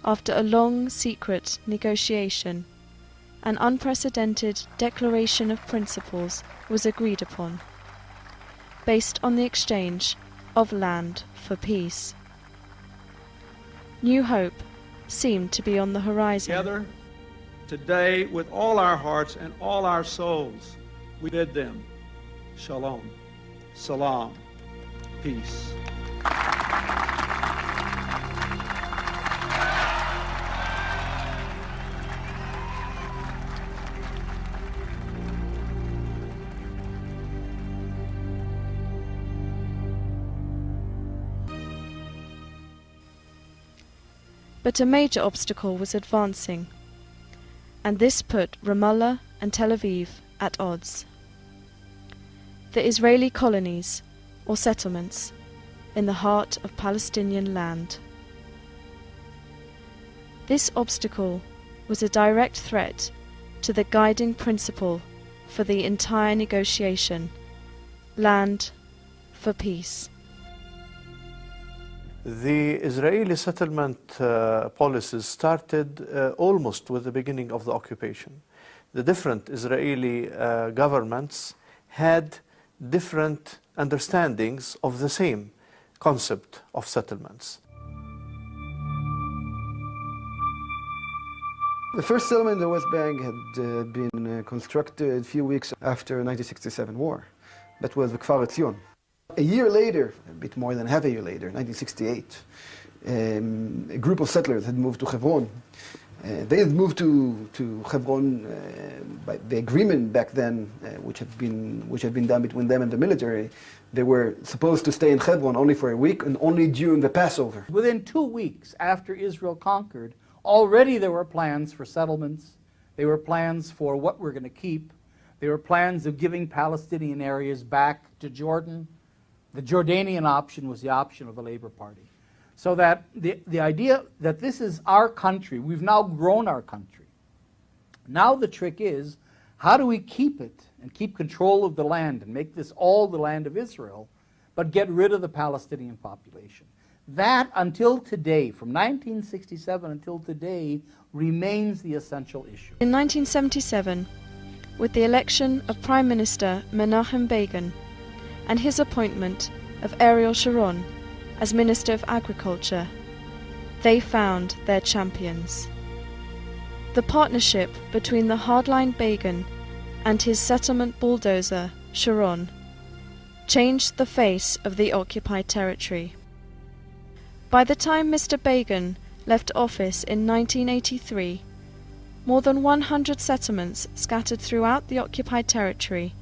after a long, secret negotiation, an unprecedented declaration of principles was agreed upon, based on the exchange of land for peace. New hope seemed to be on the horizon. Together, today, with all our hearts and all our souls, we bid them shalom, salam, peace. But a major obstacle was advancing, and this put Ramallah and Tel Aviv at odds. The Israeli colonies, or settlements, in the heart of Palestinian land. This obstacle was a direct threat to the guiding principle for the entire negotiation: land for peace. The Israeli settlement policies started almost with the beginning of the occupation. The different Israeli governments had different understandings of the same concept of settlements. The first settlement in the West Bank had been constructed a few weeks after the 1967 war. That was the Kfar Etzion. A year later, a bit more than half a year later, 1968, a group of settlers had moved to Hebron. They had moved to Hebron by the agreement back then, which had been done between them and the military. They were supposed to stay in Hebron only for a week and only during the Passover. Within 2 weeks after Israel conquered, already there were plans for settlements. There were plans for what we're going to keep. There were plans of giving Palestinian areas back to Jordan. The Jordanian option was the option of the Labour Party. So that the idea that this is our country, we've now grown our country. Now the trick is, how do we keep it and keep control of the land and make this all the land of Israel, but get rid of the Palestinian population? That, until today, from 1967 until today, remains the essential issue. In 1977, with the election of Prime Minister Menachem Begin and his appointment of Ariel Sharon as Minister of Agriculture, they found their champions. The partnership between the hardline Begin and his settlement bulldozer, Sharon, changed the face of the occupied territory. By the time Mr. Begin left office in 1983, more than 100 settlements scattered throughout the occupied territory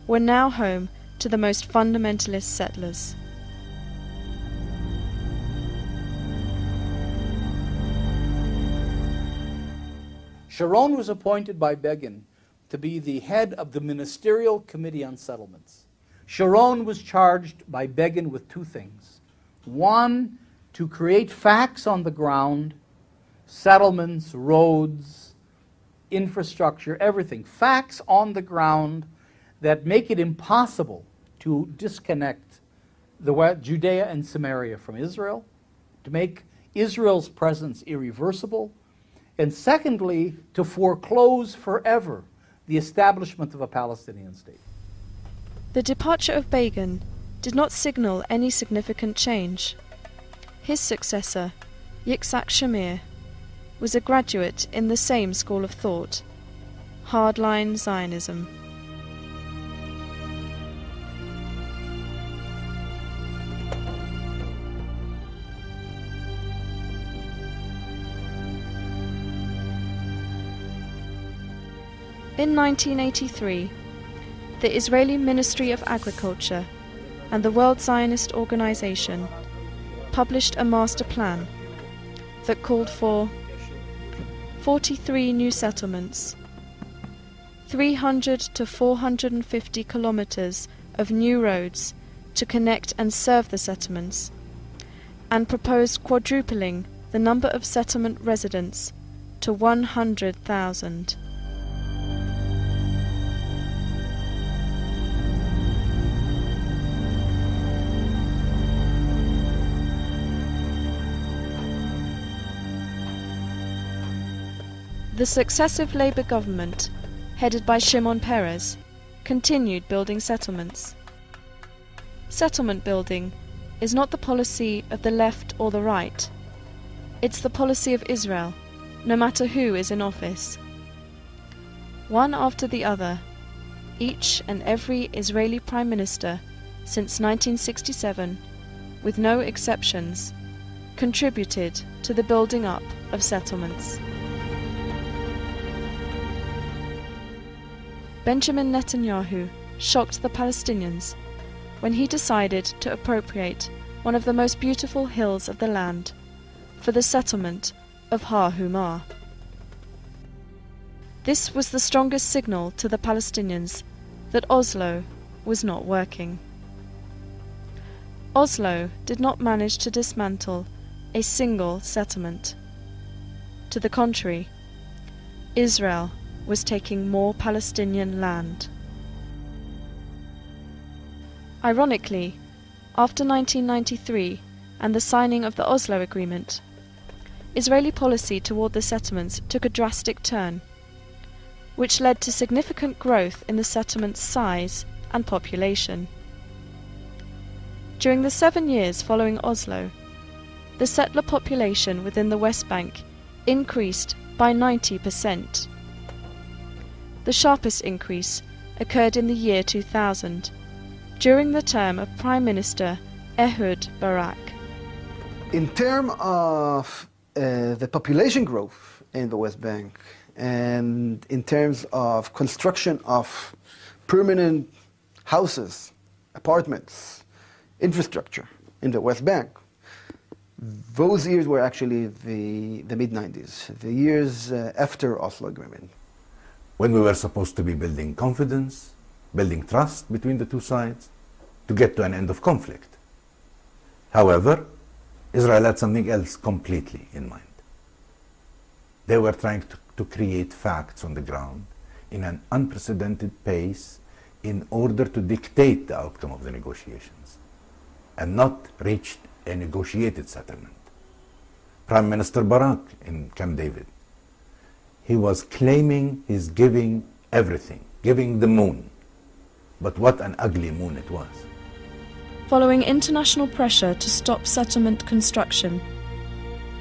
were now home to the most fundamentalist settlers. Sharon was appointed by Begin to be the head of the Ministerial Committee on Settlements. Sharon was charged by Begin with 2 things. One, to create facts on the ground, settlements, roads, infrastructure, everything. Facts on the ground that make it impossible to disconnect Judea and Samaria from Israel, to make Israel's presence irreversible, and secondly, to foreclose forever the establishment of a Palestinian state. The departure of Begin did not signal any significant change. His successor, Yitzhak Shamir, was a graduate in the same school of thought, hardline Zionism. In 1983, the Israeli Ministry of Agriculture and the World Zionist Organization published a master plan that called for 43 new settlements, 300 to 450 kilometers of new roads to connect and serve the settlements, and proposed quadrupling the number of settlement residents to 100,000. The successive Labour government, headed by Shimon Peres, continued building settlements. Settlement building is not the policy of the left or the right. It's the policy of Israel, no matter who is in office. One after the other, each and every Israeli Prime Minister since 1967, with no exceptions, contributed to the building up of settlements. Benjamin Netanyahu shocked the Palestinians when he decided to appropriate one of the most beautiful hills of the land for the settlement of Har Humar. This was the strongest signal to the Palestinians that Oslo was not working. Oslo did not manage to dismantle a single settlement. To the contrary, Israel was taking more Palestinian land. Ironically, after 1993 and the signing of the Oslo Agreement, Israeli policy toward the settlements took a drastic turn, which led to significant growth in the settlement's size and population. During the 7 years following Oslo, the settler population within the West Bank increased by 90%. The sharpest increase occurred in the year 2000, during the term of Prime Minister Ehud Barak. In terms of the population growth in the West Bank, and in terms of construction of permanent houses, apartments, infrastructure in the West Bank, those years were actually the mid-90s, the years after Oslo Agreement. When we were supposed to be building confidence, building trust between the two sides, to get to an end of conflict. However, Israel had something else completely in mind. They were trying to create facts on the ground in an unprecedented pace in order to dictate the outcome of the negotiations and not reach a negotiated settlement. Prime Minister Barak in Camp David, he was claiming he's giving everything, giving the moon. But what an ugly moon it was. Following international pressure to stop settlement construction,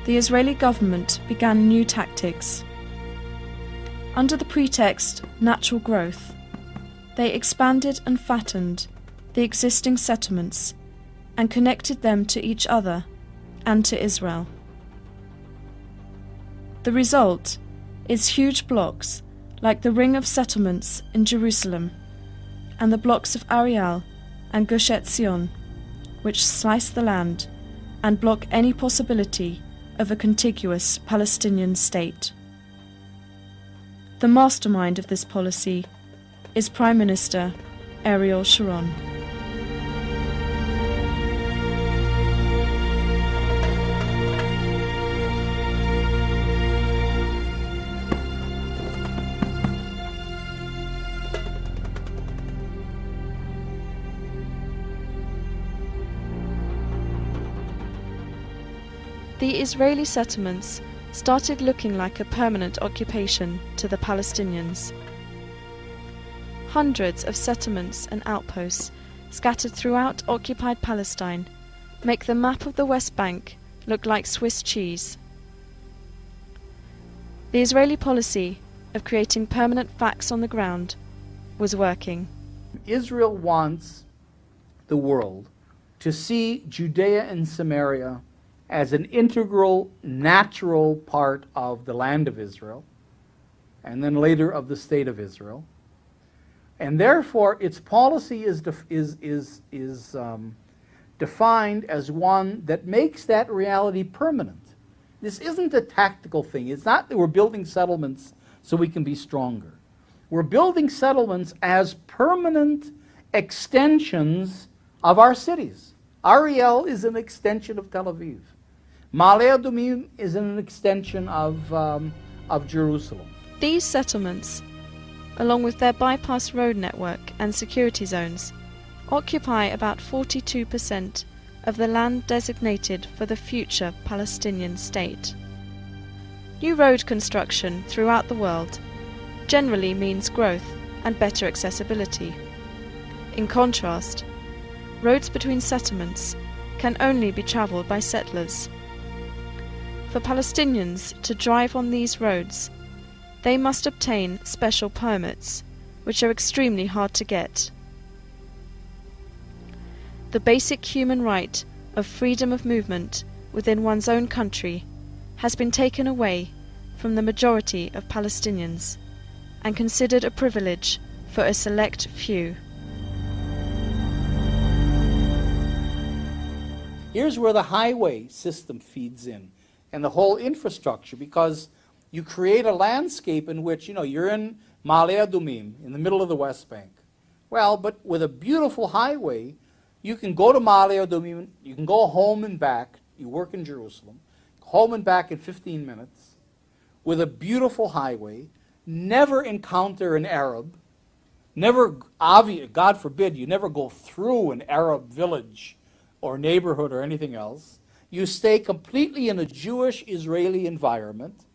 the Israeli government began new tactics. Under the pretext natural growth, they expanded and fattened the existing settlements and connected them to each other and to Israel. The result is huge blocks like the Ring of Settlements in Jerusalem and the blocks of Ariel and Gush Etzion, which slice the land and block any possibility of a contiguous Palestinian state. The mastermind of this policy is Prime Minister Ariel Sharon. The Israeli settlements started looking like a permanent occupation to the Palestinians. Hundreds of settlements and outposts scattered throughout occupied Palestine make the map of the West Bank look like Swiss cheese. The Israeli policy of creating permanent facts on the ground was working. Israel wants the world to see Judea and Samaria as an integral, natural part of the land of Israel, and then later of the state of Israel. And therefore, its policy is defined as one that makes that reality permanent. This isn't a tactical thing. It's not that we're building settlements so we can be stronger. We're building settlements as permanent extensions of our cities. Ariel is an extension of Tel Aviv. Ma'ale Adumim is an extension of Jerusalem. These settlements, along with their bypass road network and security zones, occupy about 42% of the land designated for the future Palestinian state. New road construction throughout the world generally means growth and better accessibility. In contrast, roads between settlements can only be travelled by settlers. For Palestinians to drive on these roads, they must obtain special permits, which are extremely hard to get. The basic human right of freedom of movement within one's own country has been taken away from the majority of Palestinians and considered a privilege for a select few. Here's where the highway system feeds in and the whole infrastructure, because you create a landscape in which, you're in Ma'ale Adumim, in the middle of the West Bank. Well, but with a beautiful highway, you can go to Ma'ale Adumim, you can go home and back, you work in Jerusalem, home and back in 15 minutes, with a beautiful highway, never encounter an Arab, never, God forbid, you never go through an Arab village or neighborhood or anything else. You stay completely in a Jewish-Israeli environment.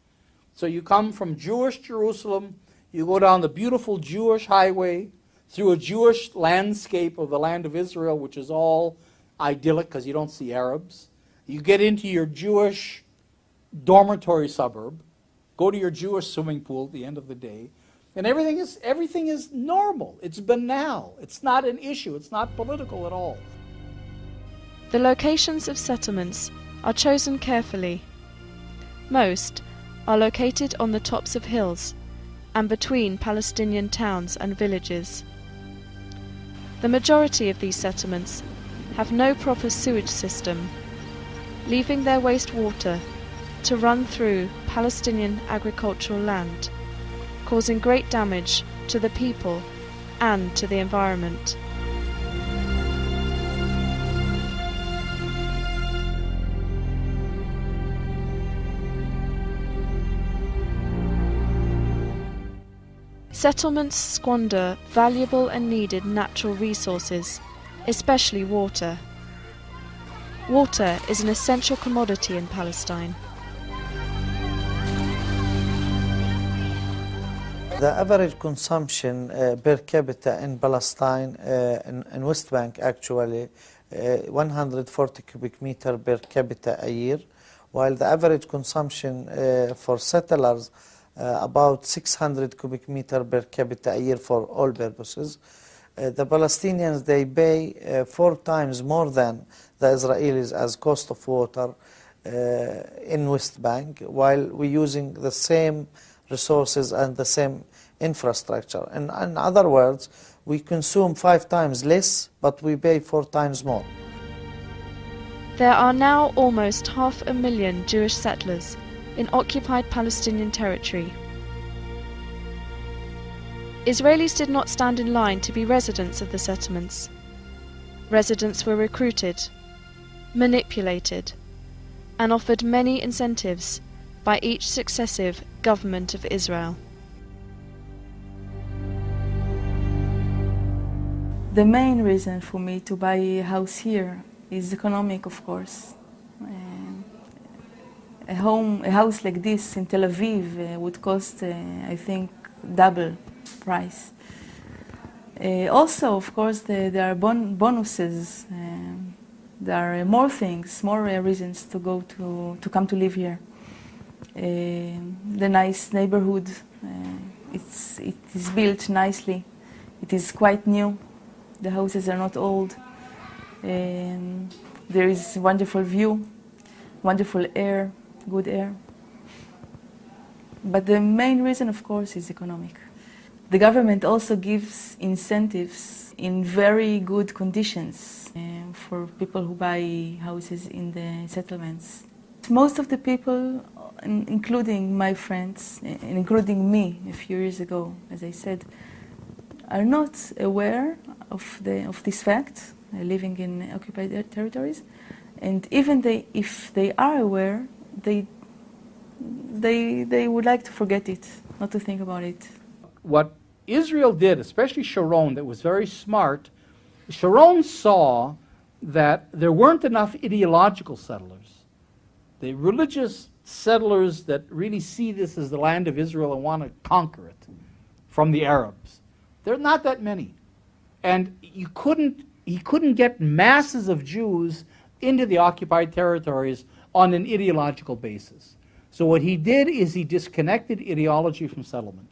So you come from Jewish Jerusalem, you go down the beautiful Jewish highway, through a Jewish landscape of the land of Israel, which is all idyllic because you don't see Arabs. You get into your Jewish dormitory suburb, go to your Jewish swimming pool at the end of the day, and everything is normal. It's banal. It's not an issue. It's not political at all. The locations of settlements are chosen carefully. Most are located on the tops of hills and between Palestinian towns and villages. The majority of these settlements have no proper sewage system, leaving their wastewater to run through Palestinian agricultural land, causing great damage to the people and to the environment. Settlements squander valuable and needed natural resources, especially water. Water is an essential commodity in Palestine. The average consumption per capita in Palestine, in West Bank actually, 140 cubic meter per capita a year, while the average consumption for settlers about 600 cubic meter per capita a year for all purposes. The Palestinians, they pay 4 times more than the Israelis as cost of water in West Bank, while we're using the same resources and the same infrastructure. And in other words, we consume 5 times less, but we pay 4 times more. There are now almost 500,000 Jewish settlers in occupied Palestinian territory. Israelis did not stand in line to be residents of the settlements. Residents were recruited, manipulated, and offered many incentives by each successive government of Israel. The main reason for me to buy a house here is economic, of course. A house like this in Tel Aviv would cost, I think, double price. Also, of course, there are bonuses. There are more things, more reasons to come to live here. The nice neighborhood, it is built nicely. It is quite new. The houses are not old. There is wonderful view, wonderful air. Good air. But the main reason, of course, is economic. The government also gives incentives in very good conditions for people who buy houses in the settlements. Most of the people, including my friends, and including me a few years ago, as I said, are not aware of this fact, living in occupied territories. And even if they are aware, they would like to forget it, not to think about it. What Israel did, especially Sharon, that was very smart, Sharon saw that there weren't enough ideological settlers. The religious settlers that really see this as the land of Israel and want to conquer it from the Arabs. There are not that many. And he couldn't get masses of Jews into the occupied territories on an ideological basis. So what he did is he disconnected ideology from settlement.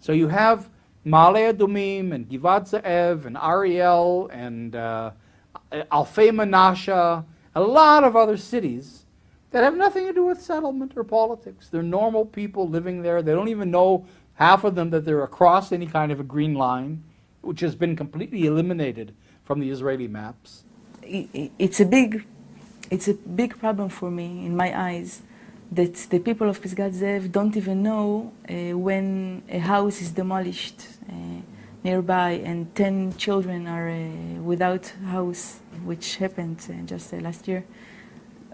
So you have Ma'ale Adumim and Givat Ze'ev and Ariel and Alfei Menashe, a lot of other cities that have nothing to do with settlement or politics. They're normal people living there. They don't even know, half of them, that they're across any kind of a green line, which has been completely eliminated from the Israeli maps. It's a big problem for me, in my eyes, that the people of Pisgat Ze'ev don't even know when a house is demolished nearby and 10 children are without house, which happened just last year.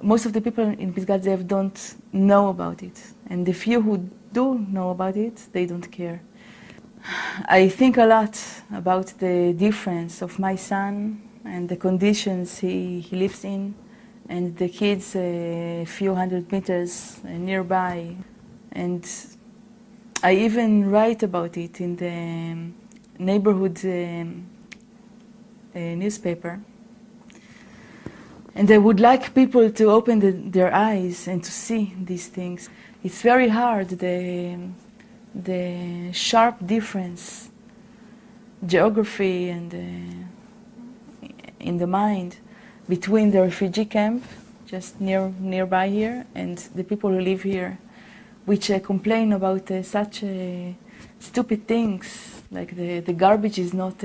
Most of the people in Pisgat Ze'ev don't know about it, and the few who do know about it, they don't care. I think a lot about the difference of my son and the conditions he lives in, and the kids a few hundred meters nearby. And I even write about it in the neighborhood newspaper. And I would like people to open their eyes and to see these things. It's very hard, the sharp difference, geography and in the mind, between the refugee camp, just nearby here, and the people who live here, which complain about such stupid things, like the garbage is not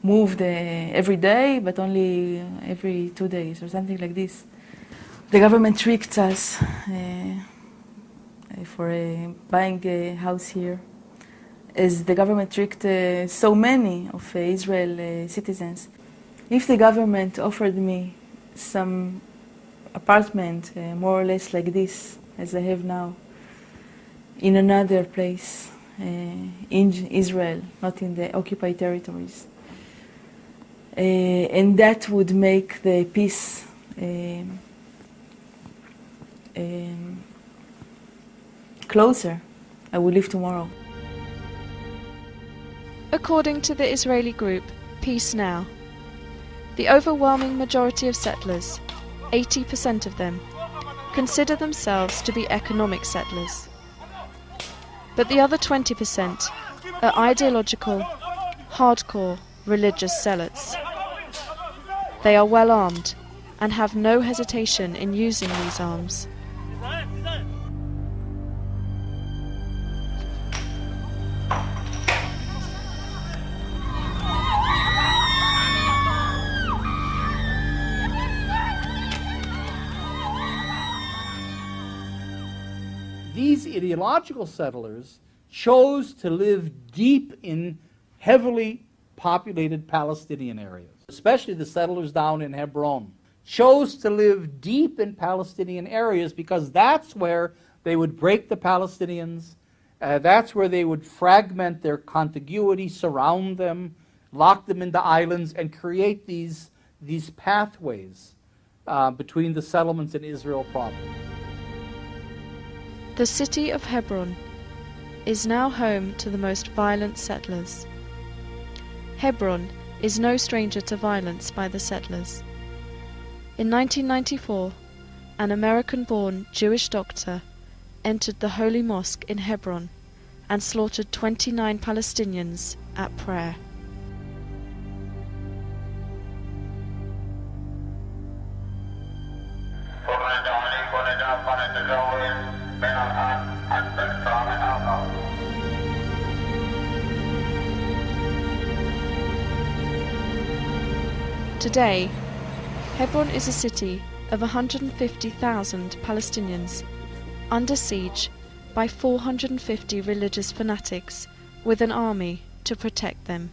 moved every day, but only every 2 days, or something like this. The government tricked us for buying a house here, as the government tricked so many of Israel citizens. If the government offered me some apartment, more or less like this, as I have now, in another place, in Israel, not in the occupied territories, and that would make the peace closer, I will leave tomorrow. According to the Israeli group Peace Now, the overwhelming majority of settlers, 80% of them, consider themselves to be economic settlers. But the other 20% are ideological, hardcore, religious zealots. They are well armed and have no hesitation in using these arms. These ideological settlers chose to live deep in heavily populated Palestinian areas, especially the settlers down in Hebron, chose to live deep in Palestinian areas because that's where they would break the Palestinians, that's where they would fragment their contiguity, surround them, lock them into islands, and create these pathways between the settlements and Israel proper. The city of Hebron is now home to the most violent settlers. Hebron is no stranger to violence by the settlers. In 1994, an American-born Jewish doctor entered the Holy Mosque in Hebron and slaughtered 29 Palestinians at prayer. Today, Hebron is a city of 150,000 Palestinians, under siege by 450 religious fanatics with an army to protect them.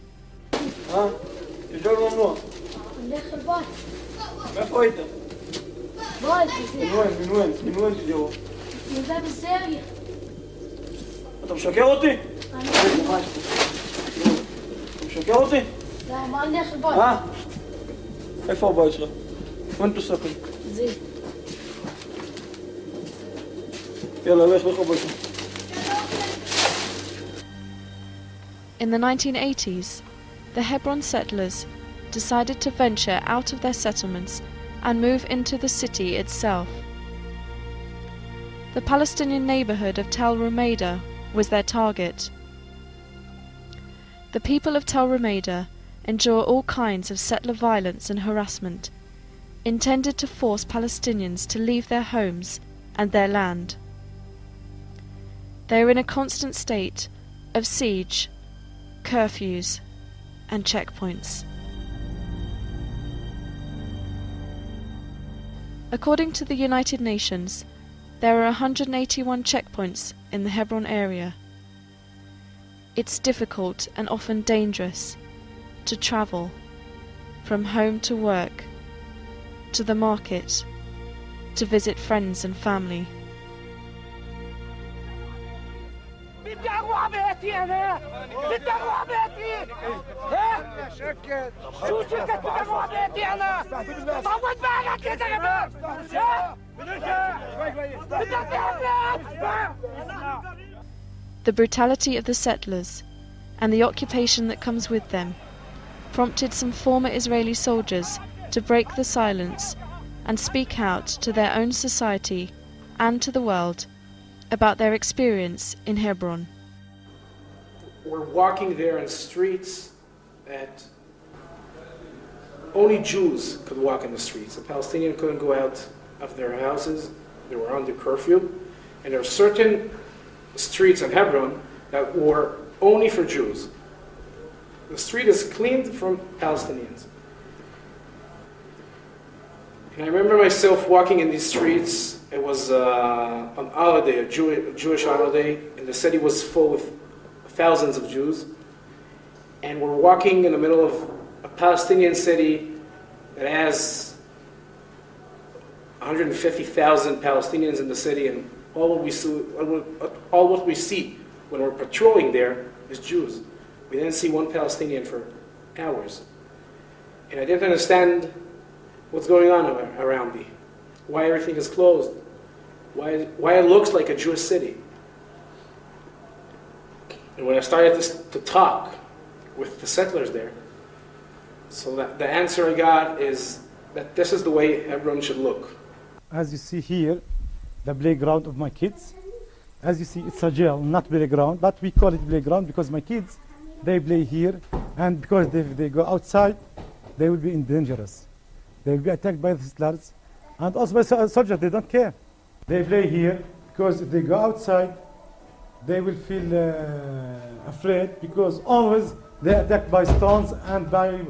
אתה משקר אותי? אתה משקר אותי? לא, מה אני איך לבוא? איפה הבית שלך? וين تسكن؟ زين يلا ليش بخبركم. In the 1980s, the Hebron settlers decided to venture out of their settlements and move into the city itself. The Palestinian neighborhood of Tel Rumeida was their target. The people of Tel Rumeida endure all kinds of settler violence and harassment, intended to force Palestinians to leave their homes and their land. They are in a constant state of siege, curfews, and checkpoints. According to the United Nations, there are 181 checkpoints in the Hebron area. It's difficult and often dangerous to travel from home to work, to the market, to visit friends and family. The brutality of the settlers and the occupation that comes with them prompted some former Israeli soldiers to break the silence and speak out to their own society and to the world about their experience in Hebron. We're walking there in streets that only Jews could walk in the streets. The Palestinians couldn't go out of their houses. They were under curfew. And there are certain streets in Hebron that were only for Jews. The street is cleaned from Palestinians. And I remember myself walking in these streets. It was an holiday, a Jewish holiday, and the city was full with thousands of Jews. And we're walking in the middle of a Palestinian city that has 150,000 Palestinians in the city, and all what we see when we're patrolling there is Jews. We didn't see one Palestinian for hours. And I didn't understand what's going on around me, why everything is closed, why it looks like a Jewish city. And when I started to talk with the settlers there, so that the answer I got is that this is the way Hebron should look. As you see here, the playground of my kids. As you see, it's a jail, not playground, but we call it playground because my kids, they play here, and because if they go outside, they will be dangerous. They will be attacked by the settlers, and also by soldiers, they don't care. They play here because if they go outside, they will feel afraid because always they're attacked by stones and by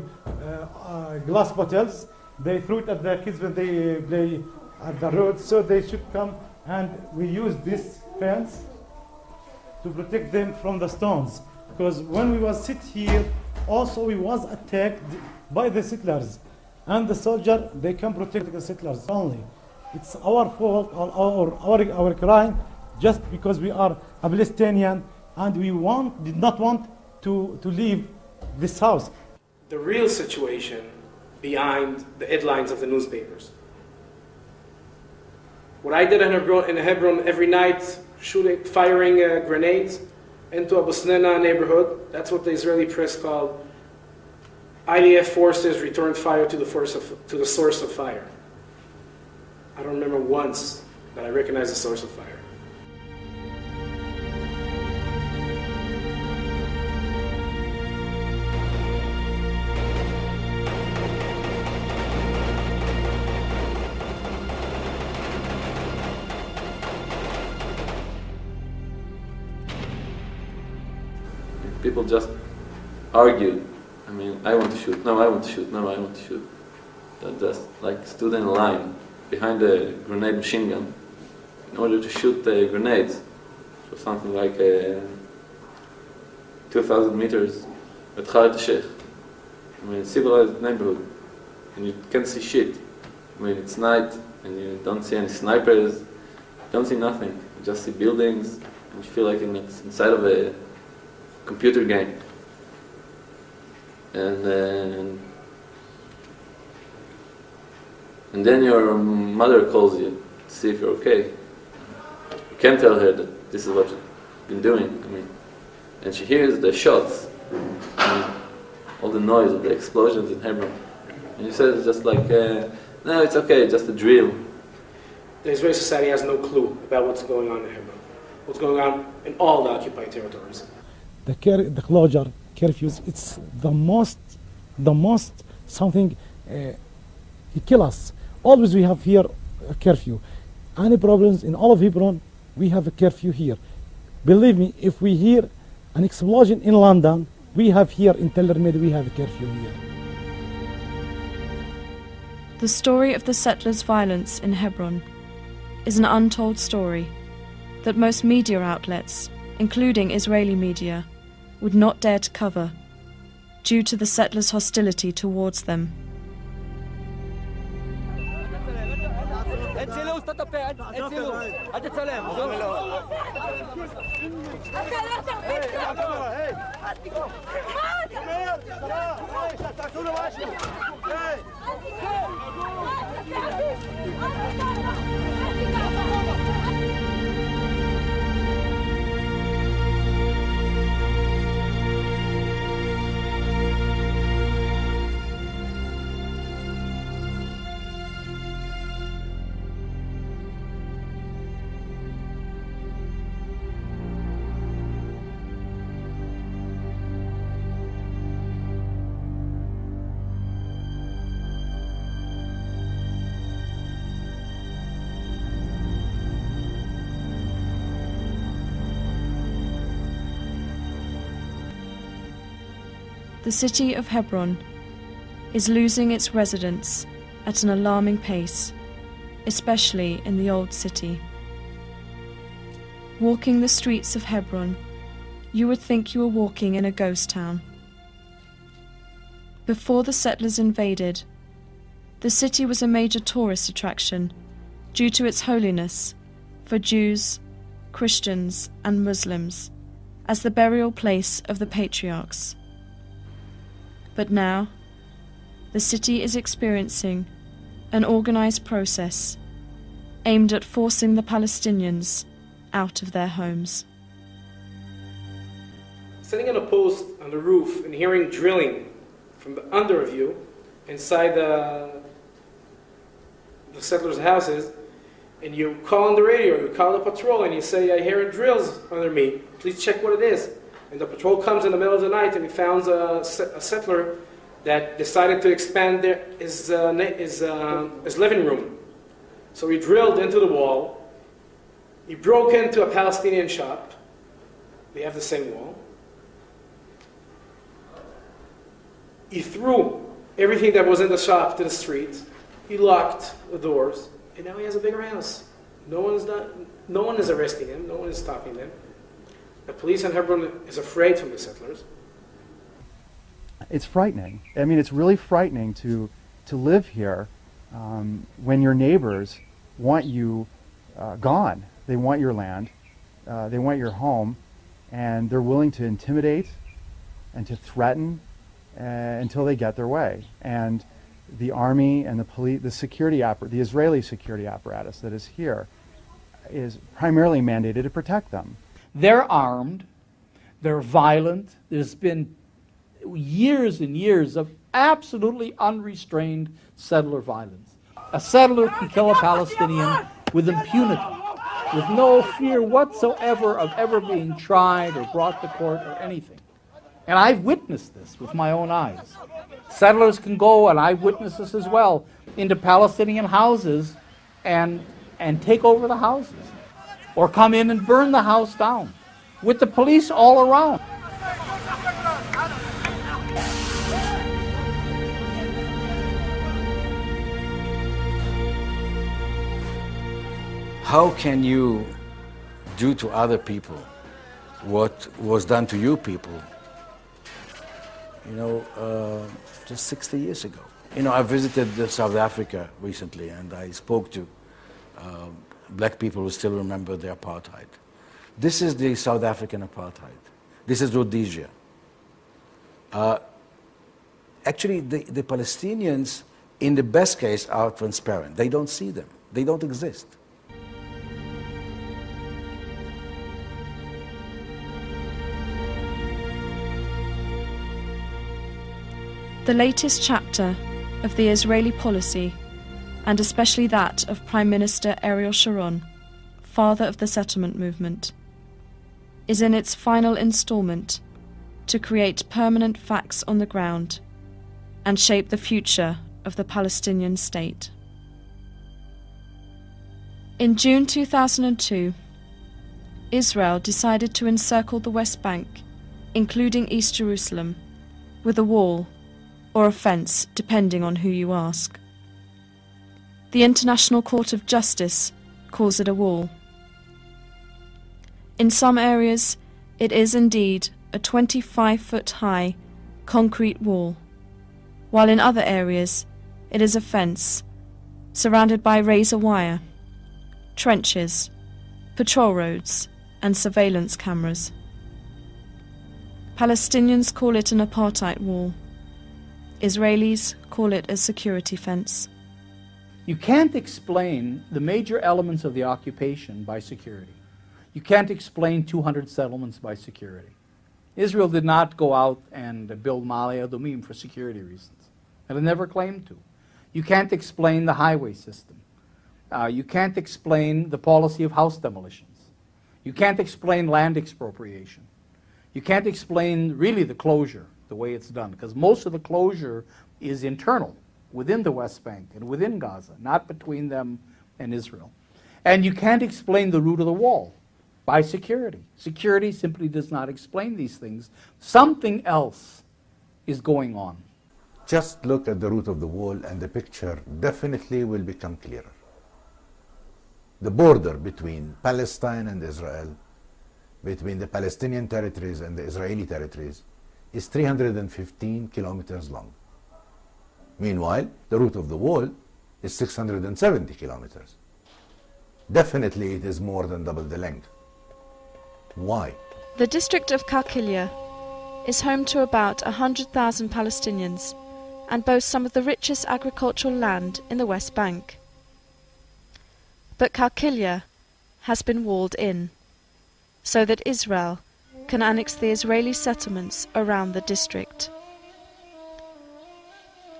glass bottles. They throw it at the kids when they play at the road, so they should come, and we use this fence to protect them from the stones. Because when we was sit here, also we was attacked by the settlers, and the soldier, they can protect the settlers only. It's our fault or our crime, just because we are a Palestinian and we did not want to leave this house. The real situation behind the headlines of the newspapers. What I did in Hebron every night, firing grenades into a Busnena neighborhood, that's what the Israeli press called IDF forces returned fire to the source of fire. I don't remember once that I recognized the source of fire. People just argued. I mean, I want to shoot, no, I want to shoot, no, I want to shoot. They just like stood in a line behind a grenade machine gun in order to shoot the grenades for something like 2,000 meters at Khalid Sheikh. I mean, civilized neighborhood, and you can't see shit. I mean, it's night, and you don't see any snipers, you don't see nothing. You just see buildings, and you feel like it's inside of a computer game. And then your mother calls you to see if you're okay. You can't tell her that this is what you've been doing. I mean, and she hears the shots, all the noise of the explosions in Hebron. And she says just like, no, it's okay, just a drill. The Israeli society has no clue about what's going on in Hebron, what's going on in all the occupied territories. The closure, curfews, it's the most something, it kill us. Always we have here a curfew. Any problems in all of Hebron, we have a curfew here. Believe me, if we hear an explosion in London, we have here in Tel Armid, we have a curfew here. The story of the settlers' violence in Hebron is an untold story that most media outlets, including Israeli media, would not dare to cover due to the settlers' hostility towards them. The city of Hebron is losing its residents at an alarming pace, especially in the old city. Walking the streets of Hebron, you would think you were walking in a ghost town. Before the settlers invaded, the city was a major tourist attraction due to its holiness for Jews, Christians, and Muslims as the burial place of the patriarchs. But now, the city is experiencing an organized process aimed at forcing the Palestinians out of their homes. Sitting on a post on the roof and hearing drilling from the under of you inside the settlers' houses, and you call on the radio, you call the patrol, and you say, I hear drills under me, please check what it is. And the patrol comes in the middle of the night and he found a settler that decided to expand his living room. So he drilled into the wall, he broke into a Palestinian shop, they have the same wall. He threw everything that was in the shop to the street, he locked the doors, and now he has a bigger house. No one is arresting him, no one is stopping them. The police in Hebron is afraid from the settlers. It's frightening. I mean, it's really frightening to live here when your neighbors want you gone. They want your land, they want your home, and they're willing to intimidate and to threaten until they get their way. And the army and the police, the Israeli security apparatus that is here is primarily mandated to protect them. They're armed, they're violent, there's been years and years of absolutely unrestrained settler violence. A settler can kill a Palestinian with impunity, with no fear whatsoever of ever being tried or brought to court or anything. And I've witnessed this with my own eyes. Settlers can go, and I've witnessed this as well, into Palestinian houses and take over the houses, or come in and burn the house down, with the police all around. How can you do to other people what was done to you people, just 60 years ago? I visited South Africa recently, and I spoke to black people who still remember the apartheid. This is the South African apartheid. This is Rhodesia. Actually, the Palestinians, in the best case, are transparent. They don't see them. They don't exist. The latest chapter of the Israeli policy, and especially that of Prime Minister Ariel Sharon, father of the settlement movement, is in its final installment to create permanent facts on the ground and shape the future of the Palestinian state. In June 2002, Israel decided to encircle the West Bank, including East Jerusalem, with a wall or a fence, depending on who you ask. The International Court of Justice calls it a wall. In some areas, it is indeed a 25-foot-high concrete wall, while in other areas, it is a fence surrounded by razor wire, trenches, patrol roads, and surveillance cameras. Palestinians call it an apartheid wall. Israelis call it a security fence. You can't explain the major elements of the occupation by security. You can't explain 200 settlements by security. Israel did not go out and build Ma'ale Adumim for security reasons, and it never claimed to. You can't explain the highway system. You can't explain the policy of house demolitions. You can't explain land expropriation. You can't explain really the closure, the way it's done, because most of the closure is internal, within the West Bank and within Gaza, not between them and Israel. And you can't explain the route of the wall by security. Security simply does not explain these things. Something else is going on. Just look at the route of the wall and the picture definitely will become clearer. The border between Palestine and Israel, between the Palestinian territories and the Israeli territories, is 315 kilometers long. Meanwhile, the route of the wall is 670 kilometers. Definitely it is more than double the length. Why? The district of Qalqilia is home to about 100,000 Palestinians and boasts some of the richest agricultural land in the West Bank. But Qalqilia has been walled in, so that Israel can annex the Israeli settlements around the district.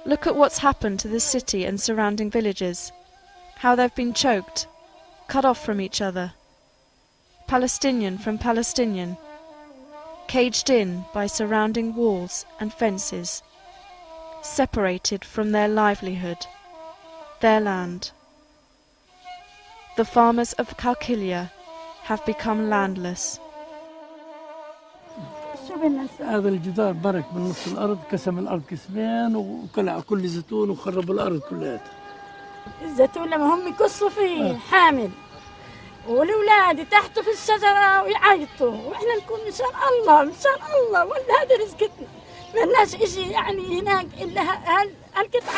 Look at what's happened to the city and surrounding villages, how they've been choked, cut off from each other, Palestinian from Palestinian, caged in by surrounding walls and fences, separated from their livelihood, their land. The farmers of Qalqilia have become landless. هذا الجدار برك من نص الأرض قسم الأرض قسمين وكلع كل زيتون وخرب الأرض كلها. الزيتون لما هم يقصوا فيه حامل والأولاد تحته في الشجرة ويعيطوا وإحنا نكون إنسان الله ولا هذا رزقتنا ما الناس إشي يعني هناك إلا هالقطعة.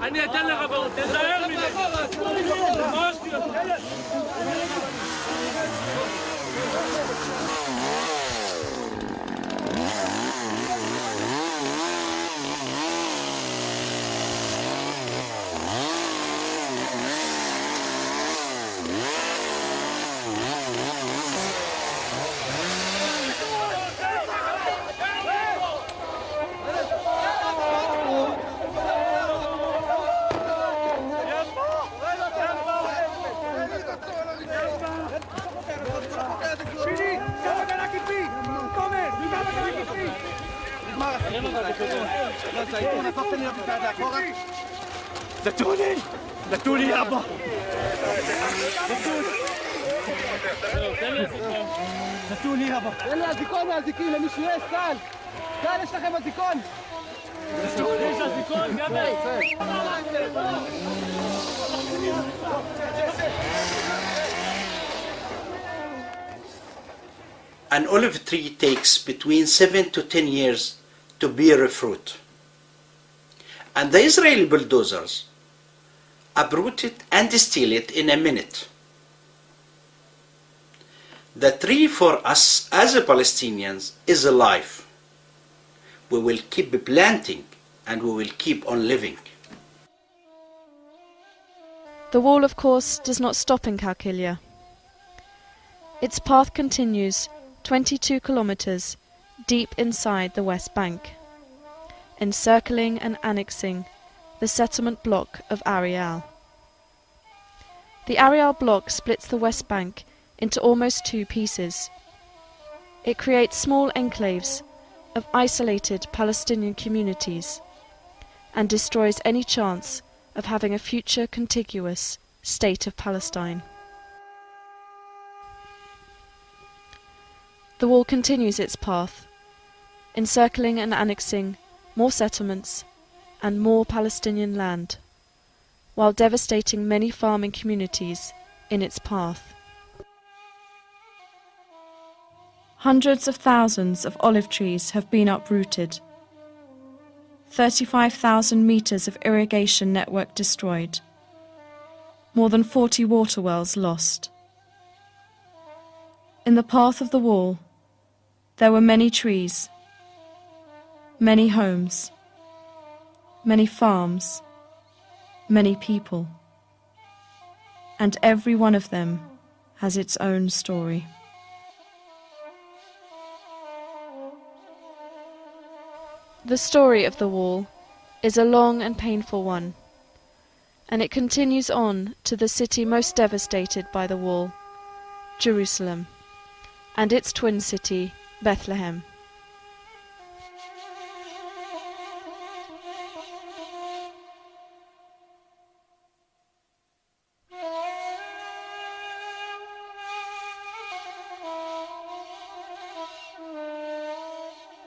אני אתן לך ברות, תזהר دتوني يابا دتوني يابا يلا أزيكون أزيكين مش ياس تعال تعال ايش لكم أزيكون ايش أزيكون An olive tree takes between 7 to 10 years to bear fruit. And the Israeli bulldozers uproot it and steal it in a minute. The tree for us as Palestinians is alive. we will keep planting and we will keep on living. The wall, of course, does not stop in Qalqilia. Its path continues 22 kilometers deep inside the West Bank, encircling and annexing the settlement block of Ariel. The Ariel block splits the West Bank into almost two pieces. It creates small enclaves of isolated Palestinian communities and destroys any chance of having a future contiguous state of Palestine. The wall continues its path, encircling and annexing more settlements and more Palestinian land, while devastating many farming communities in its path. Hundreds of thousands of olive trees have been uprooted, 35,000 meters of irrigation network destroyed, more than 40 water wells lost. In the path of the wall, there were many trees, many homes, many farms, many people, and every one of them has its own story. The story of the wall is a long and painful one, and it continues on to the city most devastated by the wall, Jerusalem, and its twin city, Bethlehem.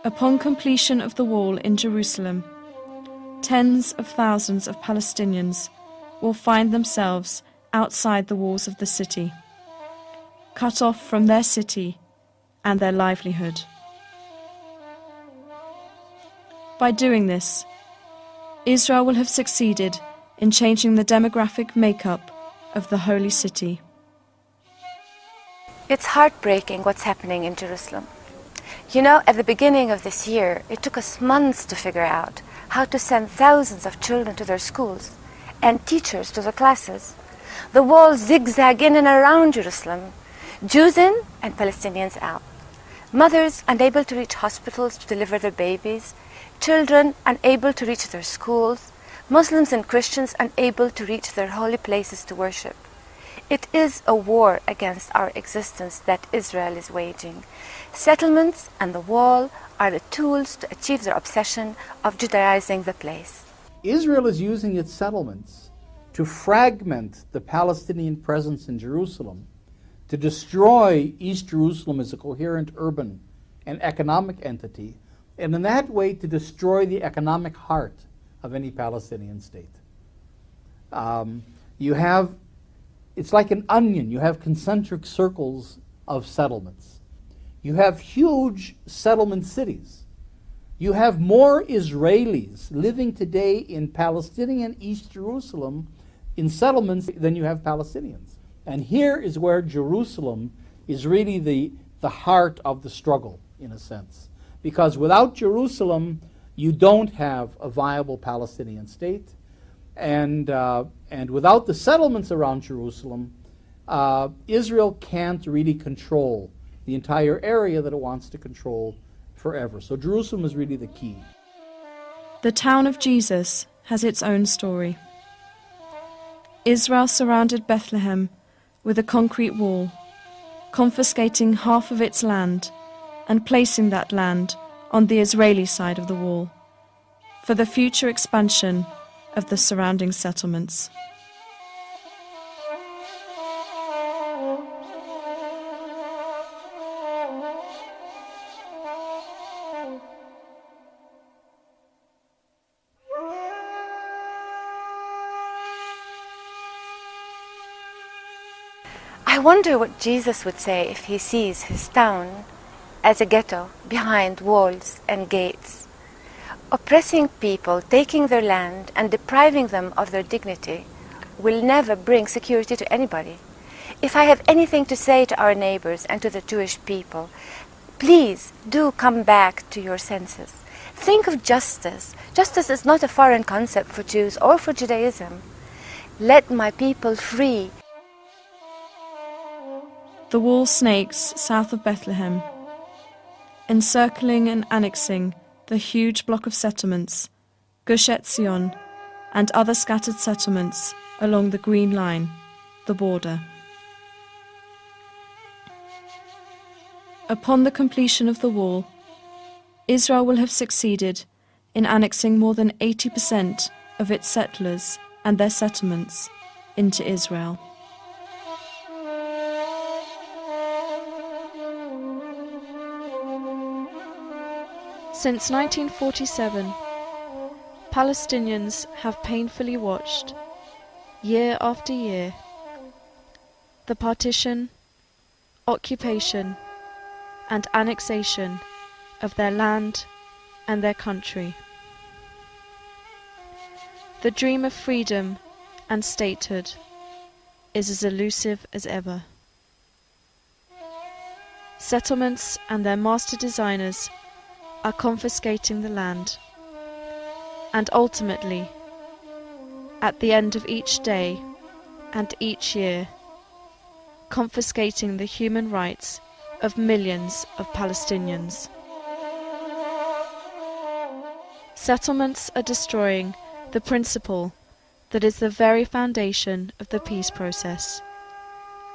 Upon completion of the wall in Jerusalem, tens of thousands of Palestinians will find themselves outside the walls of the city, cut off from their city and their livelihood. By doing this, Israel will have succeeded in changing the demographic makeup of the holy city. It's heartbreaking what's happening in Jerusalem. You know, at the beginning of this year, it took us months to figure out how to send thousands of children to their schools and teachers to their classes. The walls zigzag in and around Jerusalem, Jews in and Palestinians out. Mothers unable to reach hospitals to deliver their babies, children unable to reach their schools, Muslims and Christians unable to reach their holy places to worship. It is a war against our existence that Israel is waging. Settlements and the wall are the tools to achieve their obsession of Judaizing the place. Israel is using its settlements to fragment the Palestinian presence in Jerusalem, to destroy East Jerusalem as a coherent urban and economic entity, and in that way to destroy the economic heart of any Palestinian state. It's like an onion. You have concentric circles of settlements. You have huge settlement cities. You have more Israelis living today in Palestinian East Jerusalem in settlements than you have Palestinians. And here is where Jerusalem is really the heart of the struggle, in a sense. Because without Jerusalem, you don't have a viable Palestinian state. And without the settlements around Jerusalem, Israel can't really control the entire area that it wants to control forever. So Jerusalem is really the key. The town of Jesus has its own story. Israel surrounded Bethlehem with a concrete wall, confiscating half of its land and placing that land on the Israeli side of the wall for the future expansion of the surrounding settlements. I wonder what Jesus would say if he sees his town as a ghetto behind walls and gates, oppressing people, taking their land and depriving them of their dignity will never bring security to anybody. If I have anything to say to our neighbors and to the Jewish people, please do come back to your senses. Think of justice. Justice is not a foreign concept for Jews or for Judaism. Let my people free. The wall snakes south of Bethlehem, encircling and annexing the huge block of settlements, Gush Etzion, and other scattered settlements along the Green Line, the border. Upon the completion of the wall, Israel will have succeeded in annexing more than 80% of its settlers and their settlements into Israel. Since 1947, Palestinians have painfully watched, year after year, the partition, occupation, and annexation of their land and their country. The dream of freedom and statehood is as elusive as ever. Settlements and their master designers are confiscating the land, and ultimately, at the end of each day and each year, confiscating the human rights of millions of Palestinians. Settlements are destroying the principle that is the very foundation of the peace process: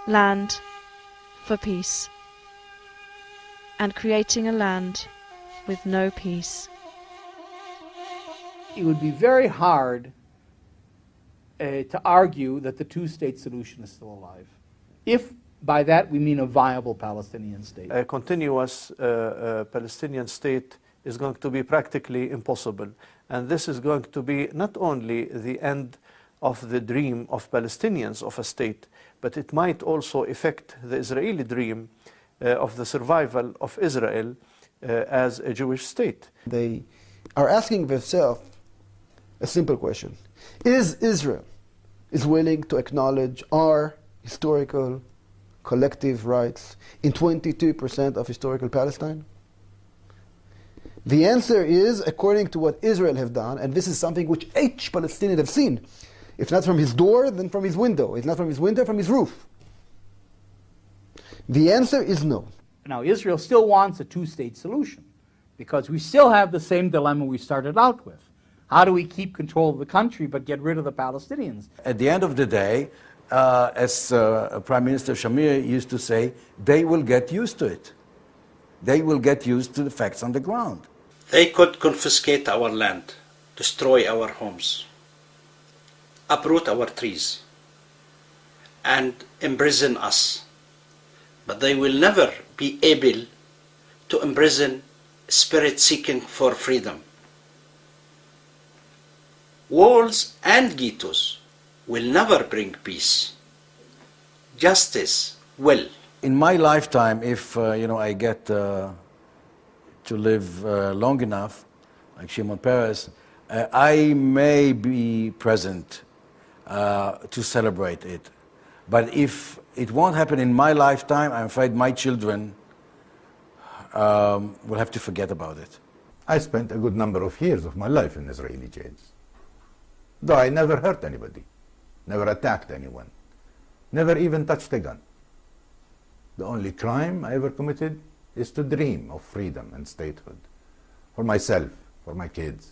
land for peace, and creating a land with no peace. It would be very hard to argue that the two-state solution is still alive, if by that we mean a viable Palestinian state. A continuous Palestinian state is going to be practically impossible. And this is going to be not only the end of the dream of Palestinians of a state, but it might also affect the Israeli dream of the survival of Israel as a Jewish state. They are asking themselves a simple question. Is Israel willing to acknowledge our historical collective rights in 22% of historical Palestine? The answer is, according to what Israel have done, and this is something which each Palestinian have seen, if not from his door, then from his window. If not from his window, from his roof. The answer is no. Now, Israel still wants a two-state solution, because we still have the same dilemma we started out with. How do we keep control of the country but get rid of the Palestinians? At the end of the day, as Prime Minister Shamir used to say, they will get used to it. They will get used to the facts on the ground. They could confiscate our land, destroy our homes, uproot our trees, and imprison us. But they will never be able to imprison spirit seeking for freedom. Walls and ghettos will never bring peace. Justice will. In my lifetime, if I get to live long enough, like Shimon Peres, I may be present to celebrate it. But if it won't happen in my lifetime, I'm afraid my children will have to forget about it. I spent a good number of years of my life in Israeli jails. Though I never hurt anybody, never attacked anyone, never even touched a gun. The only crime I ever committed is to dream of freedom and statehood for myself, for my kids.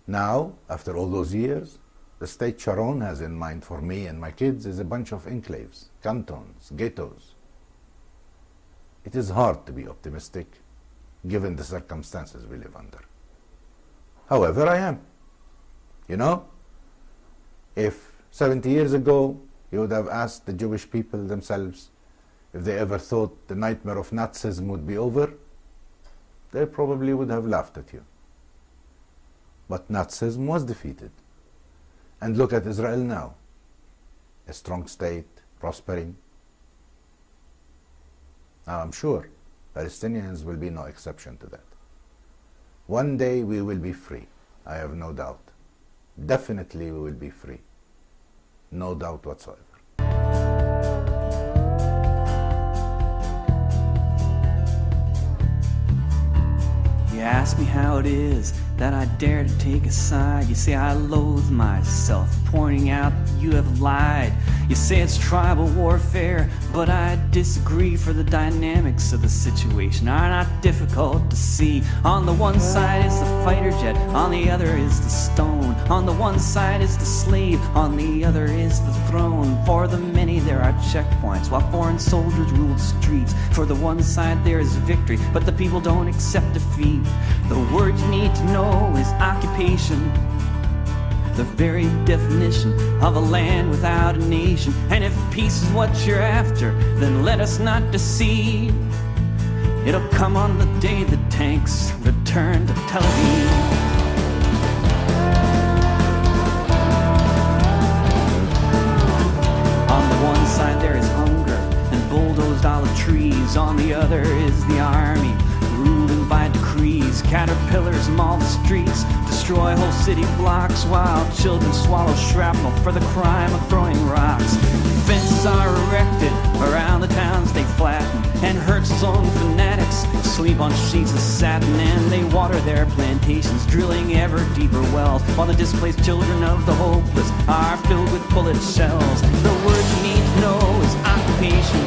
Now, after all those years, the state Sharon has in mind for me and my kids is a bunch of enclaves, cantons, ghettos. It is hard to be optimistic given the circumstances we live under. However, I am. You know, if 70 years ago you would have asked the Jewish people themselves if they ever thought the nightmare of Nazism would be over, they probably would have laughed at you. But Nazism was defeated. And look at Israel now, a strong state, prospering. Now I'm sure Palestinians will be no exception to that. One day we will be free, I have no doubt. Definitely we will be free. No doubt whatsoever. Yeah, ask me how it is that I dare to take a side. You say I loathe myself, pointing out that you have lied. You say it's tribal warfare, but I disagree, for the dynamics of the situation are not difficult to see. On the one side is the fighter jet, on the other is the stone. On the one side is the slave, on the other is the throne. For the many there are checkpoints, while foreign soldiers rule the streets. For the one side there is victory, but the people don't accept defeat. The word you need to know is occupation, the very definition of a land without a nation. And if peace is what you're after, then let us not deceive. It'll come on the day the tanks return to Tel Aviv. On the one side there is hunger and bulldozed olive trees. On the other is the army, ruling by decrees. Caterpillars maul the streets, destroy whole city blocks, while children swallow shrapnel for the crime of throwing rocks. Fences are erected around the towns they flatten, and Herzl's own fanatics sleep on sheets of satin. And they water their plantations, drilling ever deeper wells, while the displaced children of the hopeless are filled with bullet shells. The word you need to know is occupation,